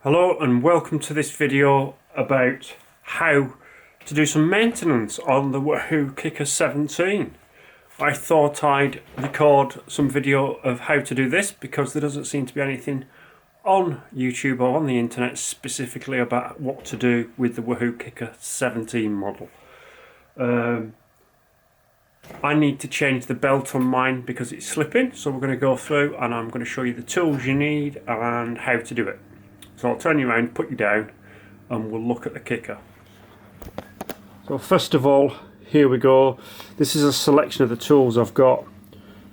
Hello and welcome to this video about how to do some maintenance on the Wahoo Kickr 17. I thought I'd record some video of how to do this because there doesn't seem to be anything on YouTube or on the internet specifically about what to do with the Wahoo Kickr 17 model. I need to change the belt on mine because it's slipping, so we're going to go through and I'm going to show you the tools you need and how to do it. So I'll turn you around, put you down, and we'll look at the Kickr. So first of all, here we go. This is a selection of the tools I've got.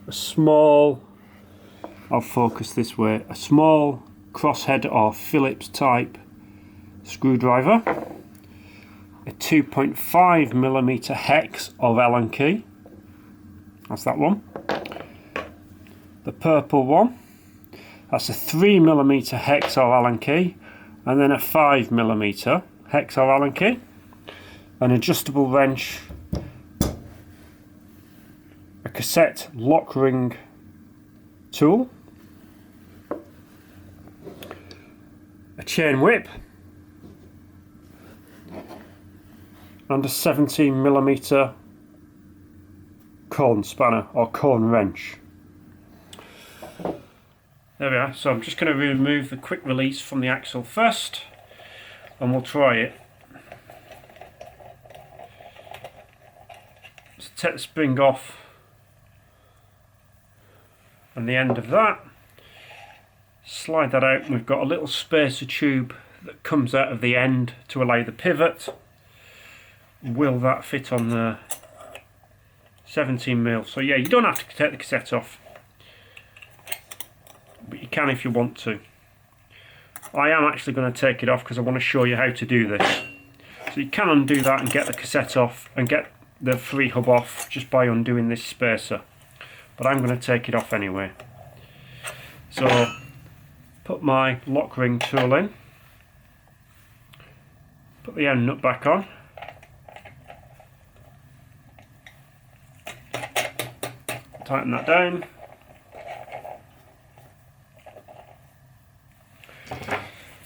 A small, I'll focus this way, a small crosshead or Phillips type screwdriver, a 2.5mm hex of Allen key, that's that one. The purple one, that's a 3mm hex or Allen key, and then a 5mm hex or Allen key, an adjustable wrench, a cassette lock ring tool, a chain whip, and a 17mm cone spanner or cone wrench. There we are. So I'm just going to remove the quick release from the axle first and we'll try it. So take the spring off and the end of that, slide that out, and we've got a little spacer tube that comes out of the end to allow the pivot. Will that fit on the 17mm? So yeah, you don't have to take the cassette off, but you can if you want to. I am actually going to take it off because I want to show you how to do this. So you can undo that and get the cassette off and get the freehub off just by undoing this spacer, but I'm going to take it off anyway. So put my lock ring tool in, put the end nut back on, tighten that down,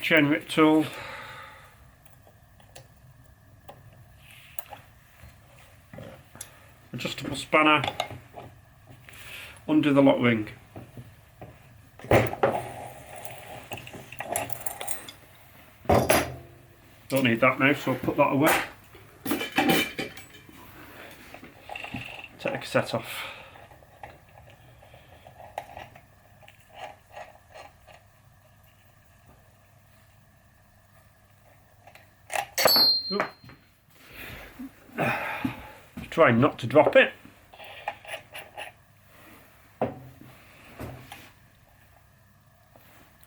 chain whip tool, adjustable spanner, undo the lock ring. Don't need that now, so I'll put that away. Take the cassette off. Try not to drop it.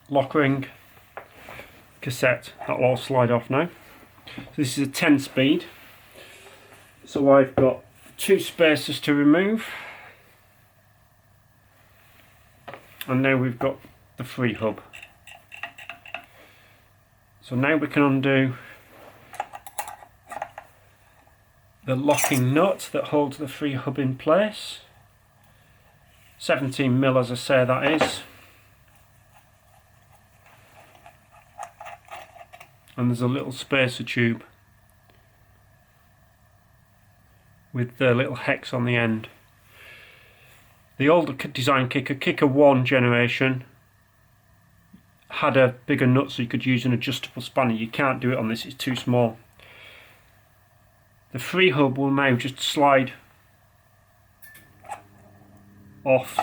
Lock ring, cassette, that'll all slide off now. So this is a 10 speed. So I've got 2 spacers to remove. And now we've got the free hub. So now we can undo the locking nut that holds the free hub in place. 17mm, as I say, that is. And there's a little spacer tube with the little hex on the end. The older design Kickr, Kickr 1 generation, had a bigger nut so you could use an adjustable spanner. You can't do it on this, it's too small. The free hub will now just slide off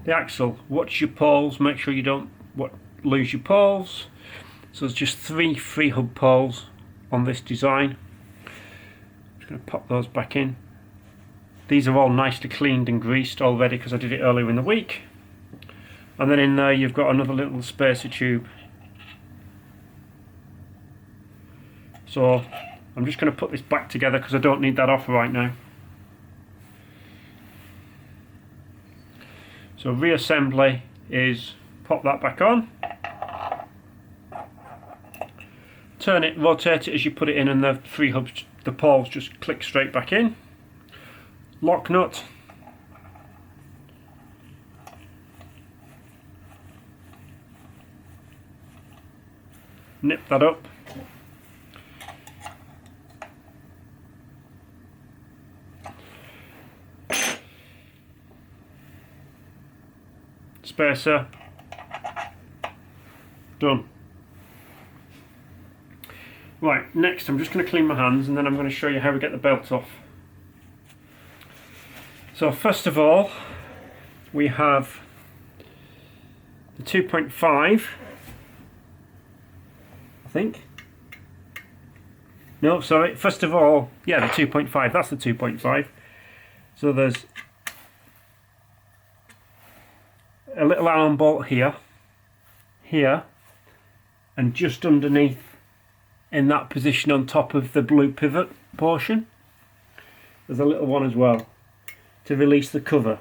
the axle. Watch your pawls, make sure you don't lose your pawls. So there's just 3 free hub pawls on this design. I'm just going to pop those back in. These are all nicely cleaned and greased already because I did it earlier in the week. And then in there you've got another little spacer tube. So I'm just going to put this back together because I don't need that off right now. So reassembly is pop that back on, turn it, rotate it as you put it in, and the free hubs, the pawls just click straight back in. Lock nut, nip that up. Spacer. Done. Right, next I'm just going to clean my hands and then I'm going to show you how we get the belt off. So first of all, we have the 2.5, I think. No, sorry, first of all, yeah, the 2.5, that's the 2.5. So there's a little Allen bolt here, and just underneath in that position on top of the blue pivot portion, there's a little one as well to release the cover.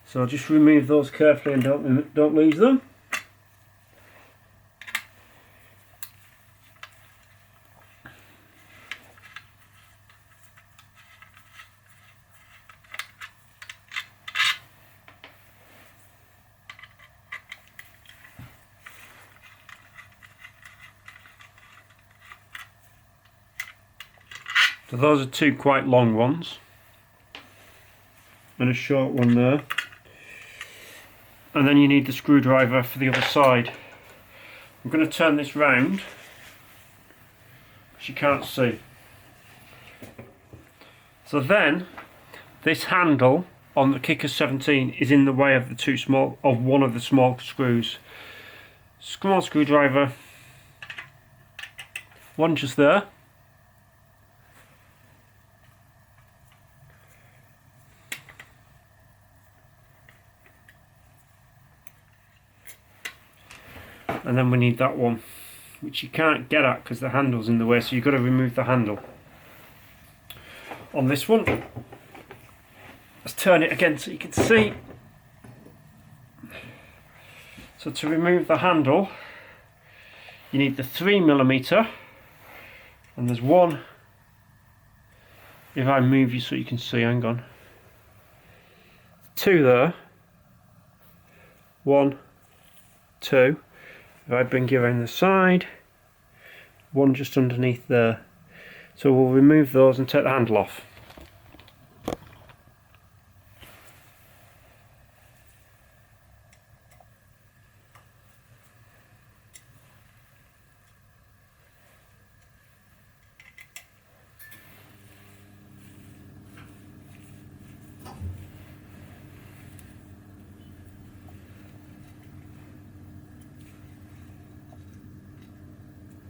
So just remove those carefully and don't lose them. So those are two quite long ones and a short one there. And then you need the screwdriver for the other side. I'm going to turn this round because you can't see. So then this handle on the Kickr 17 is in the way of one of the small screws. Small screwdriver, one just there. And then we need that one, which you can't get at because the handle's in the way, so you've got to remove the handle. On this one, let's turn it again so you can see. So to remove the handle, you need the 3mm, and there's one, if I move you so you can see, hang on, two there, 1, 2. If I bring you around the side, one just underneath there. So we'll remove those and take the handle off.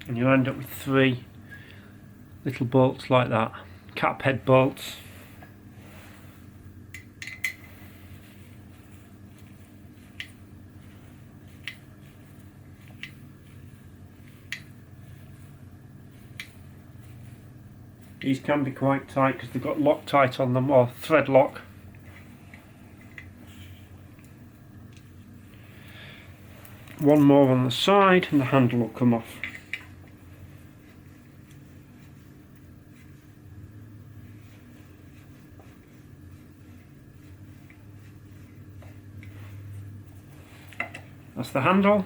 And you end up with 3 little bolts like that, cap head bolts. These can be quite tight because they've got Loctite on them, or thread lock. One more on the side and the handle will come off. That's the handle.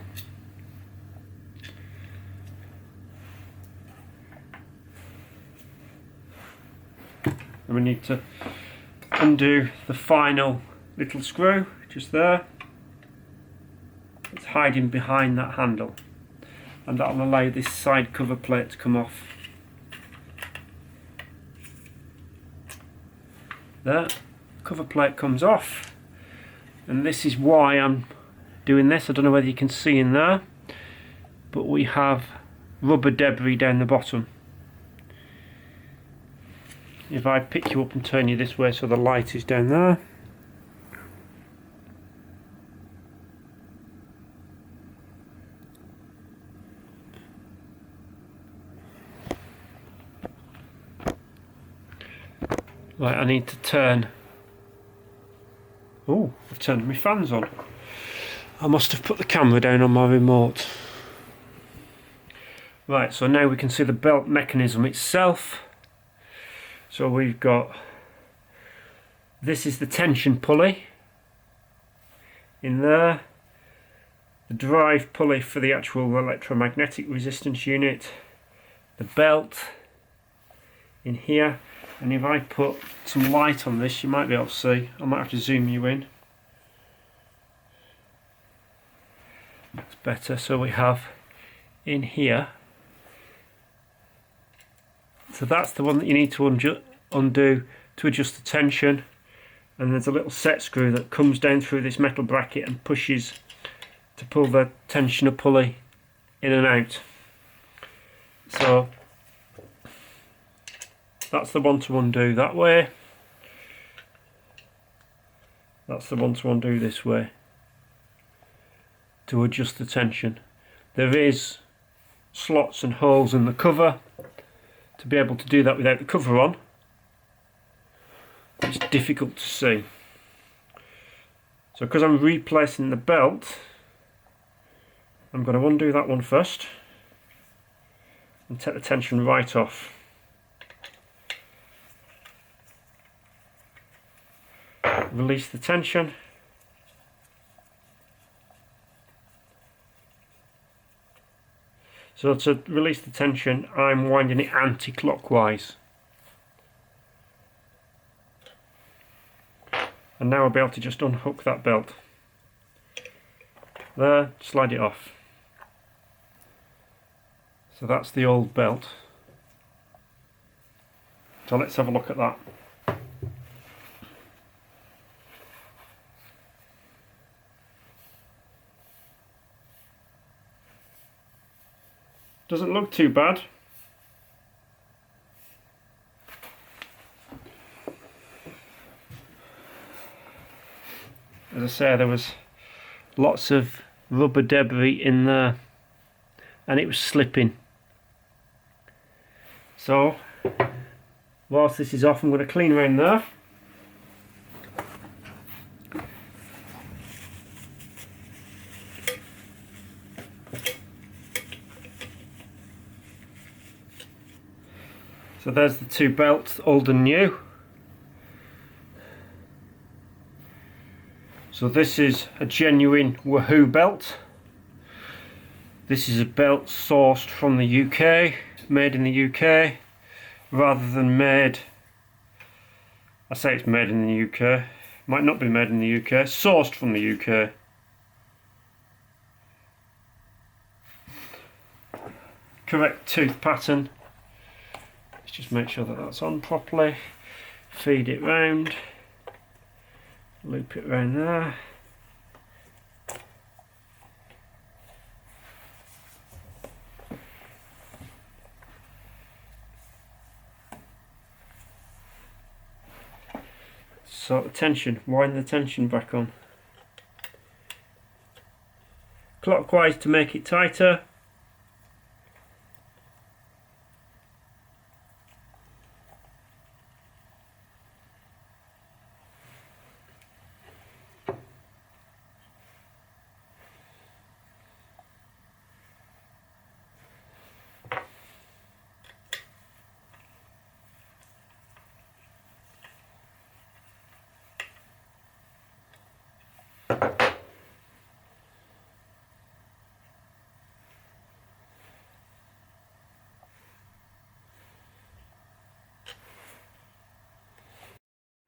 And we need to undo the final little screw just there. It's hiding behind that handle, and that will allow this side cover plate to come off. There, cover plate comes off, and this is why I'm doing this. I don't know whether you can see in there, but we have rubber debris down the bottom. If I pick you up and turn you this way so the light is down there. Right, I need to turn. Oh, I've turned my fans on. I must have put the camera down on my remote. Right, so now we can see the belt mechanism itself. So we've got, this is the tension pulley in there. the drive pulley for the actual electromagnetic resistance unit, the belt in here, and if I put some light on this you might be able to see. I might have to zoom you in. That's better. So we have in here, so that's the one that you need to undo to adjust the tension, and there's a little set screw that comes down through this metal bracket and pushes to pull the tensioner pulley in and out. So that's the one to undo that way, that's the one to undo this way to adjust the tension. There is slots and holes in the cover to be able to do that without the cover on. It's difficult to see. So because I'm replacing the belt, I'm going to undo that one first and take the tension right off. Release the tension. So to release the tension, I'm winding it anti-clockwise. And now I'll be able to just unhook that belt. There, slide it off. So that's the old belt. So let's have a look at that. Doesn't look too bad. As I say, there was lots of rubber debris in there and it was slipping. So whilst this is off, I'm going to clean around there. So there's the two belts, old and new. So this is a genuine Wahoo belt. This is a belt sourced from the UK, made in the UK, rather than made, I say it's made in the UK, might not be made in the UK, sourced from the UK. Correct tooth pattern. Let's just make sure that that's on properly. Feed it round. Loop it around there. Sort the tension, wind the tension back on. Clockwise to make it tighter.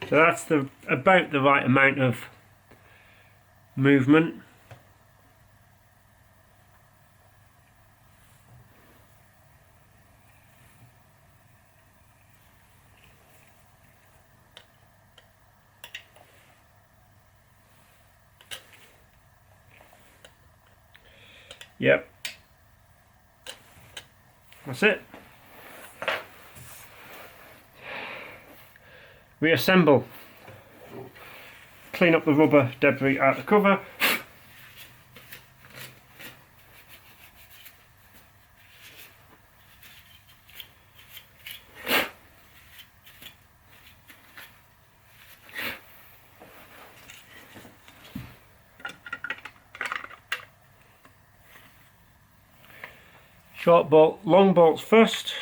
So that's about the right amount of movement. Yep. That's it. Reassemble. Clean up the rubber debris out the cover. Short bolt, long bolts first.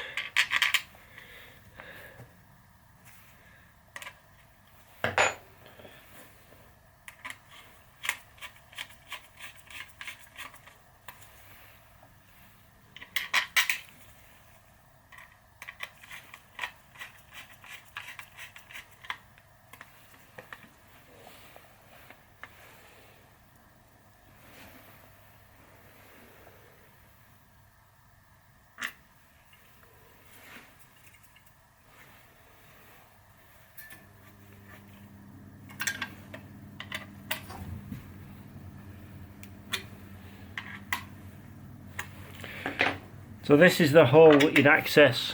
So this is the hole that you'd access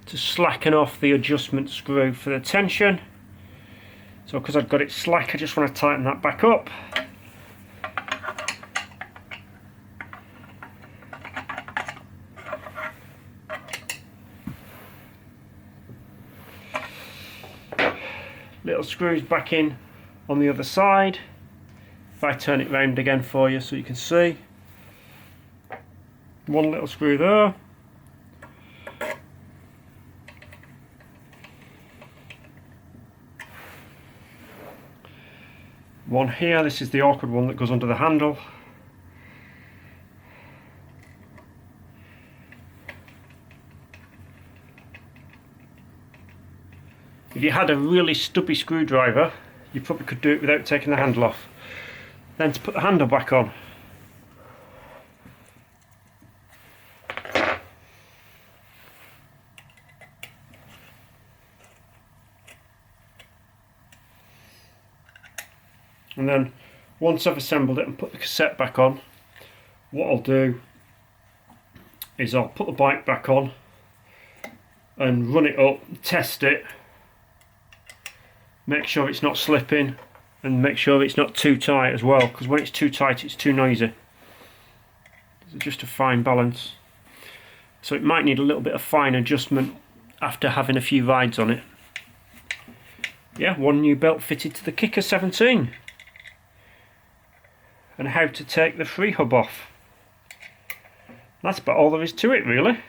to slacken off the adjustment screw for the tension. So because I've got it slack, I just want to tighten that back up. Little screws back in on the other side. If I turn it round again for you so you can see. One little screw there. One here, this is the awkward one that goes under the handle. If you had a really stubby screwdriver, you probably could do it without taking the handle off. Then to put the handle back on. And then once I've assembled it and put the cassette back on, what I'll do is I'll put the bike back on and run it up, test it, make sure it's not slipping and make sure it's not too tight as well, because when it's too tight it's too noisy. It's just a fine balance. So it might need a little bit of fine adjustment after having a few rides on it. Yeah, one new belt fitted to the Kickr 17. And how to take the freehub off. That's about all there is to it, really.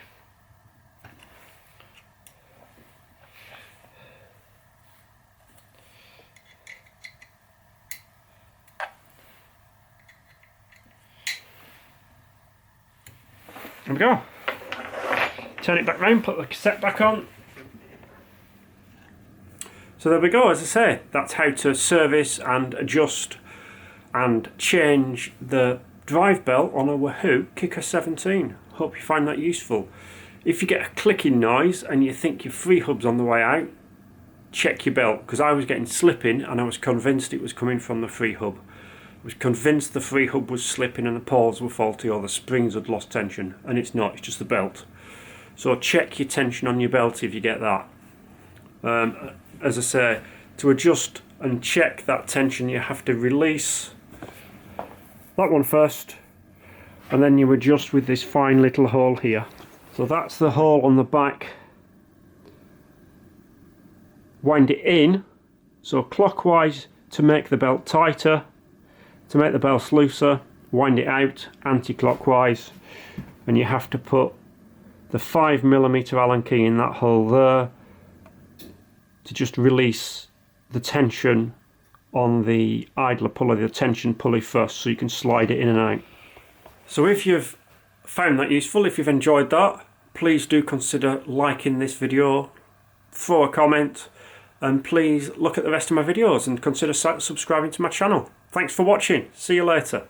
There we go. Turn it back round, put the cassette back on. So there we go, as I say, that's how to service and adjust and change the drive belt on a Wahoo Kickr 17. Hope you find that useful. If you get a clicking noise and you think your freehub's on the way out, check your belt, because I was getting slipping and I was convinced it was coming from the freehub. I was convinced the freehub was slipping and the pawls were faulty or the springs had lost tension, and it's not, it's just the belt. So check your tension on your belt if you get that. As I say, to adjust and check that tension you have to release that one first, and then you adjust with this fine little hole here. So that's the hole on the back. Wind it in, so clockwise to make the belt tighter, to make the belt looser, wind it out anti-clockwise, and you have to put the 5mm Allen key in that hole there to just release the tension on the idler pulley, the tension pulley first, so you can slide it in and out. So if you've found that useful, if you've enjoyed that, please do consider liking this video, throw a comment, and please look at the rest of my videos and consider subscribing to my channel. Thanks for watching. See you later.